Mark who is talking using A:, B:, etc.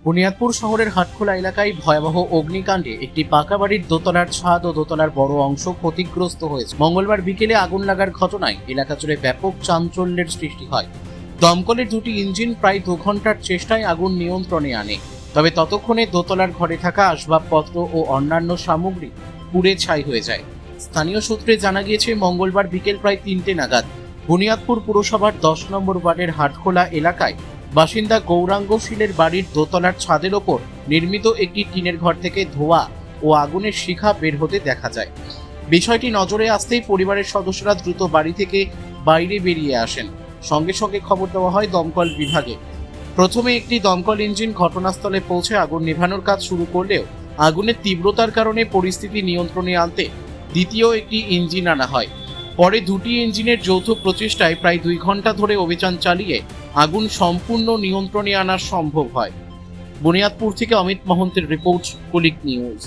A: বুনিয়াদপুর শহরের হাটখোলা এলাকায় ভয়াবহ অগ্নিকাণ্ডে একটি পাকা বাড়ির দোতলার ছাদ ও দোতলার বড় অংশ ক্ষতিগ্রস্ত হয়েছে। মঙ্গলবার বিকেলে আগুন লাগার ঘটনায় এলাকা জুড়ে ব্যাপক চাঞ্চল্যের সৃষ্টি হয়। দমকলের দুটি ইঞ্জিন প্রায় 2 ঘন্টার চেষ্টায় আগুন নিয়ন্ত্রণে আনে, তবে ততক্ষণে দোতলার ঘরে থাকা আসবাবপত্র ও অন্যান্য সামগ্রী পুড়ে ছাই হয়ে যায়। স্থানীয় সূত্রে জানা গিয়েছে, মঙ্গলবার বিকেল প্রায় 3টে নাগাদ বুনিয়াদপুর পুরসভার 10 নম্বর ওয়ার্ডের হাটখোলা এলাকায় বাসিন্দা গৌরাঙ্গ শীলের বাড়ির দোতলার ছাদের ওপর নির্মিত একটি টিনের ঘর থেকে ধোঁয়া ও আগুনের শিখা বের হতে দেখা যায়। বিষয়টি নজরে আসতেই পরিবারের সদস্যরা দ্রুত বাড়ি থেকে বাইরে বেরিয়ে আসেন। সঙ্গে সঙ্গে খবর দেওয়া হয় দমকল বিভাগে। প্রথমে একটি দমকল ইঞ্জিন ঘটনাস্থলে পৌঁছে আগুন নেভানোর কাজ শুরু করলেও আগুনের তীব্রতার কারণে পরিস্থিতি নিয়ন্ত্রণে আনতে দ্বিতীয় একটি ইঞ্জিন আনা হয়। পরে দুটি ইঞ্জিনের যৌথ প্রচেষ্টায় প্রায় 2 ঘন্টা ধরে অভিযান চালিয়ে আগুন সম্পূর্ণ নিয়ন্ত্রণে আনা সম্ভব হয়। বুনিয়াদপুর থেকে অমিত মহন্তের রিপোর্ট, কুলিক নিউজ।